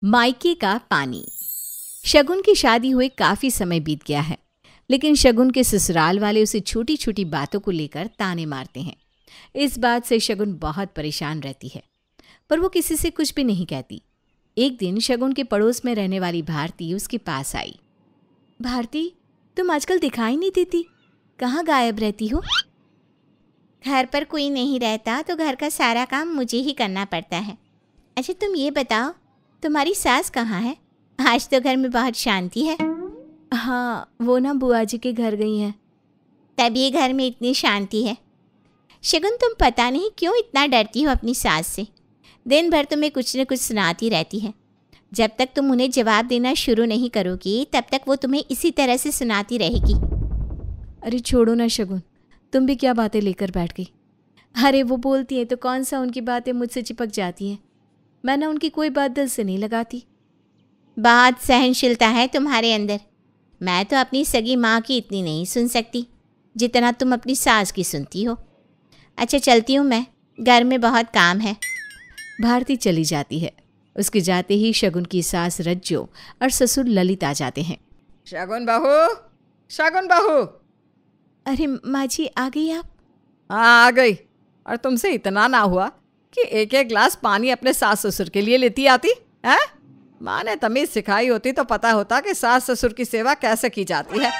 मायके का पानी। शगुन की शादी हुए काफी समय बीत गया है, लेकिन शगुन के ससुराल वाले उसे छोटी छोटी बातों को लेकर ताने मारते हैं। इस बात से शगुन बहुत परेशान रहती है, पर वो किसी से कुछ भी नहीं कहती। एक दिन शगुन के पड़ोस में रहने वाली भारती उसके पास आई। भारती, तुम आजकल दिखाई नहीं देती, कहाँ गायब रहती हो? घर पर कोई नहीं रहता तो घर का सारा काम मुझे ही करना पड़ता है। अच्छा तुम ये बताओ, तुम्हारी सास कहाँ है? आज तो घर में बहुत शांति है। हाँ, वो ना बुआ जी के घर गई हैं। तभी घर में इतनी शांति है। शगुन, तुम पता नहीं क्यों इतना डरती हो अपनी सास से। दिन भर तुम्हें कुछ न कुछ सुनाती रहती है। जब तक तुम उन्हें जवाब देना शुरू नहीं करोगी तब तक वो तुम्हें इसी तरह से सुनाती रहेगी। अरे छोड़ो ना शगुन, तुम भी क्या बातें लेकर बैठ गई। अरे वो बोलती है तो कौन सा उनकी बातें मुझसे चिपक जाती हैं। मैं ना उनकी कोई बात दिल से नहीं लगाती। बहुत सहनशीलता है तुम्हारे अंदर। मैं तो अपनी सगी माँ की इतनी नहीं सुन सकती जितना तुम अपनी सास की सुनती हो। अच्छा चलती हूँ मैं, घर में बहुत काम है। भारती चली जाती है। उसके जाते ही शगुन की सास रज्जो और ससुर ललित आ जाते हैं। शगुन बहू, शगुन बहू। अरे माँ जी, आ गई आप? हाँ आ गई। और तुमसे इतना ना हुआ कि एक एक गिलास पानी अपने सास ससुर के लिए लेती आती है? माँ ने तमीज सिखाई होती तो पता होता कि सास ससुर की सेवा कैसे की जाती है।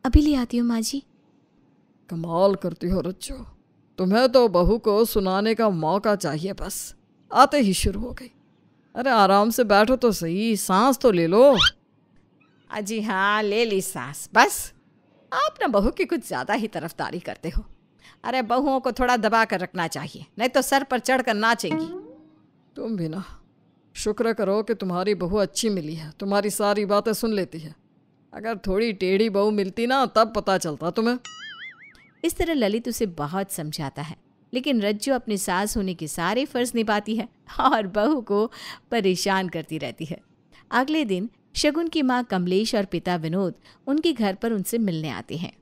अभी ले आती हूँ माँ जी। कमाल करती हो रज्जो, तुम्हें तो बहू को सुनाने का मौका चाहिए, बस आते ही शुरू हो गई। अरे आराम से बैठो तो सही, सांस तो ले लो। अजी हाँ, ले ली सांस। बस आप ना बहू की कुछ ज़्यादा ही तरफदारी करते हो। अरे बहुओं को थोड़ा दबा कर रखना चाहिए, नहीं तो सर पर चढ़ कर नाचेंगी। तुम भी ना शुक्र करो कि तुम्हारी बहू अच्छी मिली है, तुम्हारी सारी बातें सुन लेती है। अगर थोड़ी टेढ़ी बहू मिलती ना तब पता चलता तुम्हें। इस तरह ललित उसे बहुत समझाता है, लेकिन रज्जो अपनी सास होने के सारे फर्ज निभाती है और बहू को परेशान करती रहती है। अगले दिन शगुन की माँ कमलेश और पिता विनोद उनके घर पर उनसे मिलने आते हैं।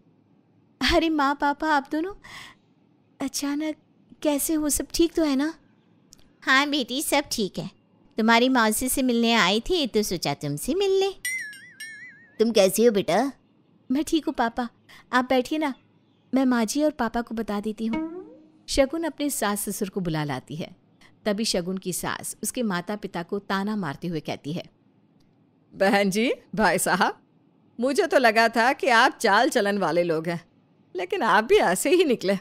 अरे माँ पापा, आप दोनों अचानक कैसे हो? सब ठीक तो है ना? हाँ बेटी, सब ठीक है। तुम्हारी मौसी से मिलने आई थी तो सोचा तुमसे मिल ले। तुम कैसी हो बेटा? मैं ठीक हूँ पापा, आप बैठिए ना, मैं माँ जी और पापा को बता देती हूँ। शगुन अपने सास ससुर को बुला लाती है। तभी शगुन की सास उसके माता पिता को ताना मारते हुए कहती है, बहन जी, भाई साहब, मुझे तो लगा था कि आप चाल चलन वाले लोग हैं, लेकिन आप भी ऐसे ही निकले।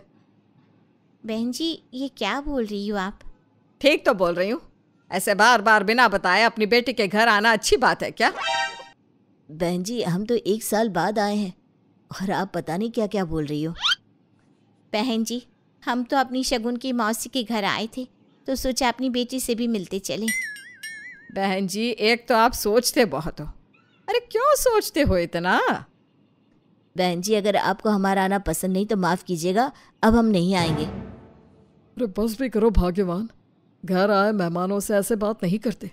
बहन जी, ये क्या बोल रही हो आप? ठीक तो बोल रही हूँ। ऐसे बार बार बिना बताए अपनी बेटी के घर आना अच्छी बात है क्या? बहन जी, हम तो 1 साल बाद आए हैं और आप पता नहीं क्या क्या बोल रही हो। बहन जी, हम तो अपनी शगुन की मौसी के घर आए थे तो सोचा अपनी बेटी से भी मिलते चले। बहन जी, एक तो आप सोचते बहुत हो। अरे क्यों सोचते हो इतना? बहन जी, अगर आपको हमारा आना पसंद नहीं तो माफ़ कीजिएगा, अब हम नहीं आएंगे। अरे बस भी करो भाग्यवान, घर आए मेहमानों से ऐसे बात नहीं करते।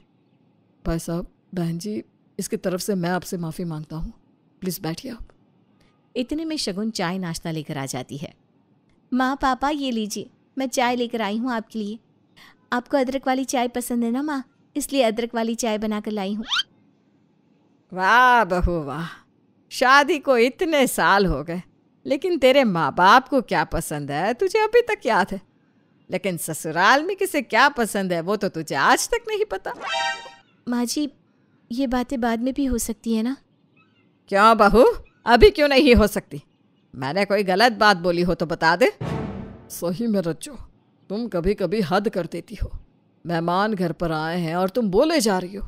भाई साहब, बहन जी, इसकी तरफ से मैं आपसे माफ़ी मांगता हूँ। प्लीज़ बैठिए आप। इतने में शगुन चाय नाश्ता लेकर आ जाती है। माँ पापा, ये लीजिए, मैं चाय लेकर आई हूँ आपके लिए। आपको अदरक वाली चाय पसंद है ना माँ, इसलिए अदरक वाली चाय बनाकर लाई हूँ। वाह बहू वाह, शादी को इतने साल हो गए लेकिन तेरे माँ बाप को क्या पसंद है तुझे अभी तक याद है, लेकिन ससुराल में किसे क्या पसंद है वो तो तुझे आज तक नहीं पता। माँ जी, ये बातें बाद में भी हो सकती है ना? क्यों बहू, अभी क्यों नहीं हो सकती? मैंने कोई गलत बात बोली हो तो बता दे। सही में रज्जो, तुम कभी कभी हद कर देती हो। मेहमान घर पर आए हैं और तुम बोले जा रही हो।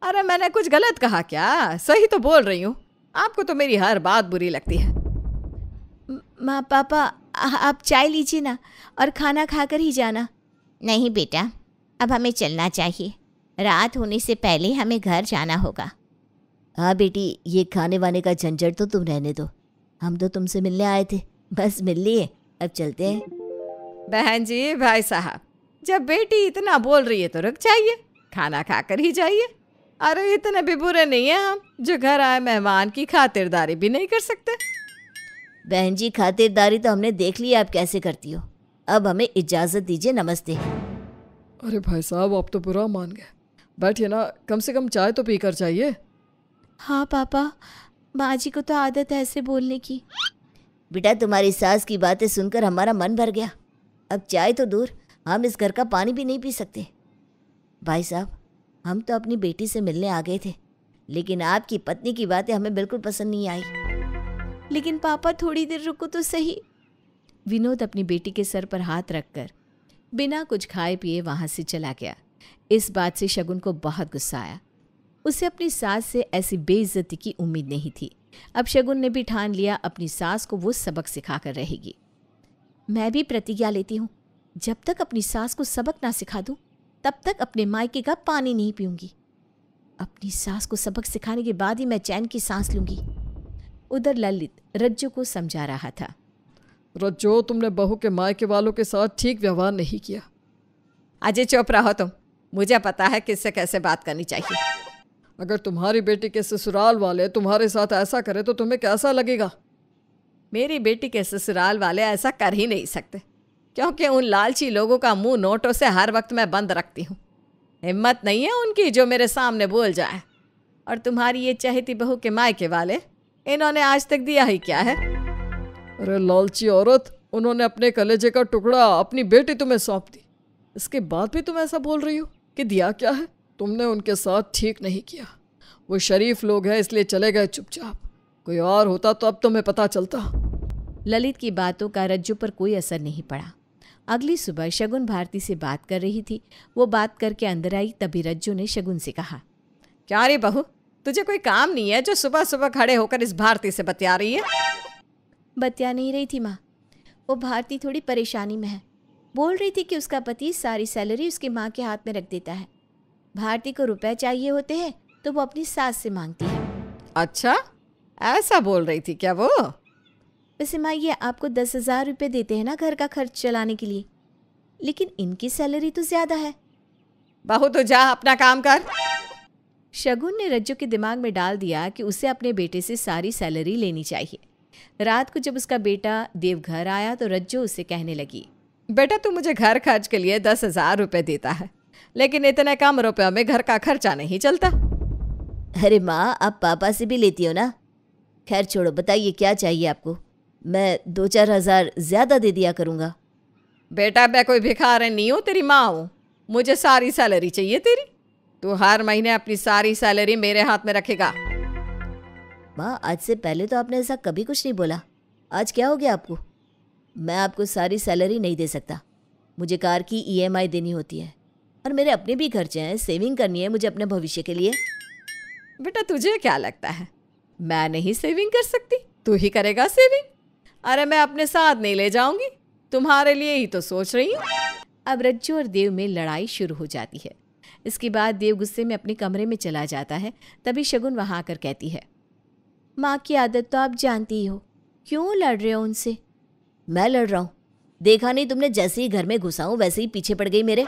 अरे मैंने कुछ गलत कहा क्या? सही तो बोल रही हूँ। आपको तो मेरी हर बात बुरी लगती है। माँ पापा, आप चाय लीजिए ना और खाना खाकर ही जाना। नहीं बेटा, अब हमें चलना चाहिए। रात होने से पहले हमें घर जाना होगा। हाँ बेटी, ये खाने वाने का झंझट तो तुम रहने दो, हम तो तुमसे मिलने आए थे, बस मिल लिए, अब चलते हैं। बहन जी, भाई साहब, जब बेटी इतना बोल रही है तो रुक जाइए, खाना खाकर ही जाइए। अरे इतने भी बुरे नहीं है हम जो घर आए मेहमान की खातिरदारी भी नहीं कर सकते। बहन जी, खातिरदारी तो हमने देख ली आप कैसे करती हो, अब हमें इजाज़त दीजिए, नमस्ते। अरे भाई साहब, आप तो बुरा मान गए। बैठिए ना, कम से कम चाय तो पीकर जाइए। हाँ पापा, माँ जी को तो आदत है ऐसे बोलने की। बेटा तुम्हारी सास की बातें सुनकर हमारा मन भर गया। अब चाय तो दूर, हम इस घर का पानी भी नहीं पी सकते। भाई साहब, हम तो अपनी बेटी से मिलने आ गए थे, लेकिन आपकी पत्नी की बातें हमें बिल्कुल पसंद नहीं आई। लेकिन पापा थोड़ी देर रुको तो सही। विनोद अपनी बेटी के सर पर हाथ रखकर बिना कुछ खाए पिए वहां से चला गया। इस बात से शगुन को बहुत गुस्सा आया। उसे अपनी सास से ऐसी बेइज्जती की उम्मीद नहीं थी। अब शगुन ने भी ठान लिया अपनी सास को वो सबक सिखाकर रहेगी। मैं भी प्रतिज्ञा लेती हूँ, जब तक अपनी सास को सबक ना सिखा दूँ तब तक अपने मायके का पानी नहीं पीऊंगी। अपनी सास को सबक सिखाने के बाद ही मैं चैन की सांस लूंगी। उधर ललित रज्जू को समझा रहा था। रज्जो, तुमने बहू के मायके वालों के साथ ठीक व्यवहार नहीं किया। अजय चुप रहो तुम, मुझे पता है किससे कैसे बात करनी चाहिए। अगर तुम्हारी बेटी के ससुराल वाले तुम्हारे साथ ऐसा करें तो तुम्हें कैसा लगेगा? मेरी बेटी के ससुराल वाले ऐसा कर ही नहीं सकते, क्योंकि उन लालची लोगों का मुंह नोटों से हर वक्त मैं बंद रखती हूँ। हिम्मत नहीं है उनकी जो मेरे सामने बोल जाए। और तुम्हारी ये चहेती बहू के मायके वाले, इन्होंने आज तक दिया ही क्या है? अरे लालची औरत, उन्होंने अपने कलेजे का टुकड़ा अपनी बेटी तुम्हें सौंप दी, इसके बाद भी तुम ऐसा बोल रही हो कि दिया क्या है? तुमने उनके साथ ठीक नहीं किया। वो शरीफ लोग हैं इसलिए चले गए चुपचाप। कोई और होता तो अब तुम्हें पता चलता। ललित की बातों का रज्जू पर कोई असर नहीं पड़ा। अगली सुबह शगुन भारती से बात कर रही थी। वो बात करके अंदर आई, तभी रज्जू ने शगुन से कहा, क्या रे बहू, तुझे कोई काम नहीं है जो सुबह सुबह खड़े होकर इस भारती से बतिया रही है? बतिया नहीं रही थी माँ, वो भारती थोड़ी परेशानी में है। बोल रही थी कि उसका पति सारी सैलरी उसकी माँ के हाथ में रख देता है। भारती को रुपए चाहिए होते हैं तो वो अपनी सास से मांगती है। अच्छा, ऐसा बोल रही थी क्या वो? वैसे माँ, ये आपको 10,000 रुपये देते हैं ना घर का खर्च चलाने के लिए, लेकिन इनकी सैलरी तो ज़्यादा है। बहू तो जा अपना काम कर। शगुन ने रज्जू के दिमाग में डाल दिया कि उसे अपने बेटे से सारी सैलरी लेनी चाहिए। रात को जब उसका बेटा देव घर आया तो रज्जू उसे कहने लगी, बेटा तू मुझे घर खर्च के लिए 10,000 रुपये देता है, लेकिन इतने कम रुपयों में घर का खर्चा नहीं चलता। अरे माँ, आप पापा से भी लेती हो ना। खैर छोड़ो, बताइए क्या चाहिए आपको? मैं 2-4 हज़ार ज़्यादा दे दिया करूँगा। बेटा मैं कोई भिखारन नहीं हूँ, तेरी माँ हूँ। मुझे सारी सैलरी चाहिए तेरी। तू हर महीने अपनी सारी सैलरी मेरे हाथ में रखेगा। माँ, आज से पहले तो आपने ऐसा कभी कुछ नहीं बोला। आज क्या हो गया आपको? मैं आपको सारी सैलरी नहीं दे सकता। मुझे कार की EMI देनी होती है और मेरे अपने भी खर्चे हैं, सेविंग करनी है मुझे अपने भविष्य के लिए। बेटा तुझे क्या लगता है मैं नहीं सेविंग कर सकती? तू ही करेगा सेविंग। अरे मैं अपने साथ नहीं ले जाऊंगी, तुम्हारे लिए ही तो सोच रही हूँ। अब रज्जू और देव में लड़ाई शुरू हो जाती है। इसके बाद देव गुस्से में अपने कमरे में चला जाता है। तभी शगुन वहां आकर कहती है, माँ की आदत तो आप जानती ही हो, क्यों लड़ रहे हो उनसे? मैं लड़ रहा हूँ? देखा नहीं तुमने, जैसे ही घर में घुसा हूँ वैसे ही पीछे पड़ गई मेरे।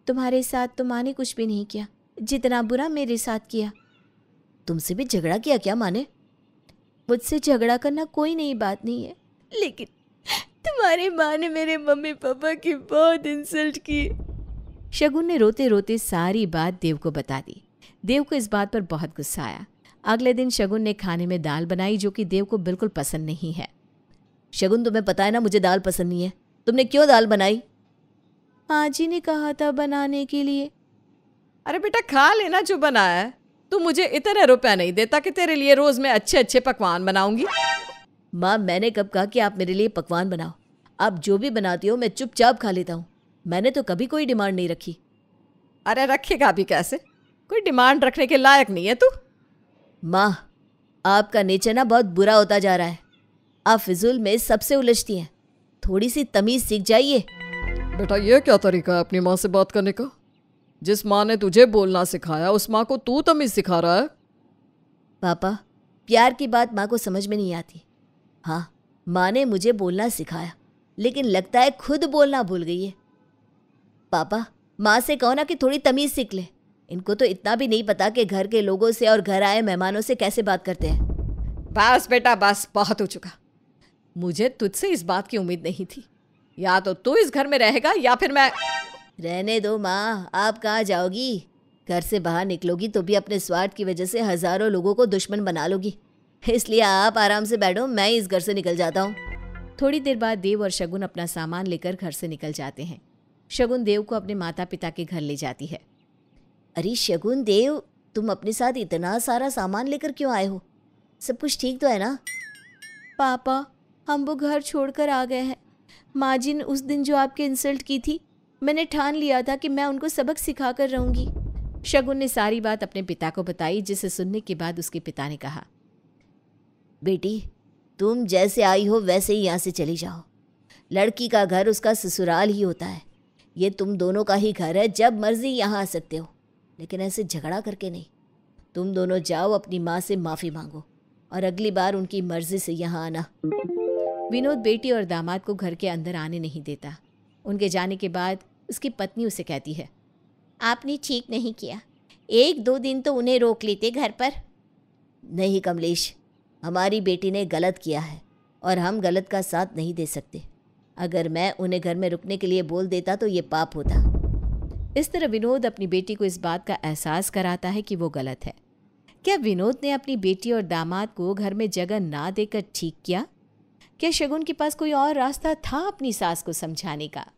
तुम्हारे साथ तो माँ ने कुछ भी नहीं किया, जितना बुरा मेरे साथ किया। तुमसे भी झगड़ा किया क्या माँ ने? मुझसे झगड़ा करना कोई नई बात नहीं है, लेकिन तुम्हारी माँ ने मेरे मम्मी पापा की बहुत इंसल्ट की। शगुन ने रोते रोते सारी बात देव को बता दी। देव को इस बात पर बहुत गुस्सा आया। अगले दिन शगुन ने खाने में दाल बनाई जो कि देव को बिल्कुल पसंद नहीं है। शगुन, तुम्हें पता है ना मुझे दाल पसंद नहीं है, तुमने क्यों दाल बनाई? माँ जी ने कहा था बनाने के लिए। अरे बेटा खा लेना जो बनाया है। तू मुझे इतने रुपए नहीं देता कि तेरे लिए रोज मैं अच्छे अच्छे पकवान बनाऊंगी। माँ, मैंने कब कहा कि आप मेरे लिए पकवान बनाओ? आप जो भी बनाती हो मैं चुपचाप खा लेता हूँ। मैंने तो कभी कोई डिमांड नहीं रखी। अरे रखेगा भी कैसे? कोई डिमांड रखने के लायक नहीं है तू। माँ, आपका नेचर ना बहुत बुरा होता जा रहा है। आप फिजूल में सबसे उलझती हैं। थोड़ी सी तमीज सीख जाइए। बेटा ये क्या तरीका है अपनी माँ से बात करने का? जिस माँ ने तुझे बोलना सिखाया उस माँ को तू तमीज सिखा रहा है? पापा, प्यार की बात माँ को समझ में नहीं आती। हाँ, माँ ने मुझे बोलना सिखाया, लेकिन लगता है खुद बोलना भूल गई है। पापा, माँ से कहो ना कि थोड़ी तमीज सीख ले। इनको तो इतना भी नहीं पता कि घर के लोगों से और घर आए मेहमानों से कैसे बात करते हैं। बस बेटा बस, बहुत हो चुका। मुझे तुझसे इस बात की उम्मीद नहीं थी। या तो तू इस घर में रहेगा या फिर मैं। रहने दो माँ, आप कहाँ जाओगी? घर से बाहर निकलोगी तो भी अपने स्वार्थ की वजह से हजारों लोगों को दुश्मन बना लोगी। इसलिए आप आराम से बैठो, मैं इस घर से निकल जाता हूँ। थोड़ी देर बाद देव और शगुन अपना सामान लेकर घर से निकल जाते हैं। शगुन देव को अपने माता पिता के घर ले जाती है। अरे शगुन, देव, तुम अपने साथ इतना सारा सामान लेकर क्यों आए हो? सब कुछ ठीक तो है ना? पापा, हम वो घर छोड़कर आ गए हैं। माँ जी ने उस दिन जो आपके इंसल्ट की थी, मैंने ठान लिया था कि मैं उनको सबक सिखा कर रहूँगी। शगुन ने सारी बात अपने पिता को बताई, जिसे सुनने के बाद उसके पिता ने कहा, बेटी, तुम जैसे आई हो वैसे ही यहाँ से चली जाओ। लड़की का घर उसका ससुराल ही होता है। ये तुम दोनों का ही घर है, जब मर्जी यहाँ आ सकते हो, लेकिन ऐसे झगड़ा करके नहीं। तुम दोनों जाओ, अपनी माँ से माफ़ी मांगो और अगली बार उनकी मर्जी से यहाँ आना। विनोद बेटी और दामाद को घर के अंदर आने नहीं देता। उनके जाने के बाद उसकी पत्नी उसे कहती है, आपने ठीक नहीं किया। 1-2 दिन तो उन्हें रोक लेते घर पर। नहीं कमलेश, हमारी बेटी ने गलत किया है और हम गलत का साथ नहीं दे सकते। अगर मैं उन्हें घर में रुकने के लिए बोल देता तो ये पाप होता। इस तरह विनोद अपनी बेटी को इस बात का एहसास कराता है कि वो गलत है। क्या विनोद ने अपनी बेटी और दामाद को घर में जगह ना देकर ठीक किया? क्या शगुन के पास कोई और रास्ता था अपनी सास को समझाने का?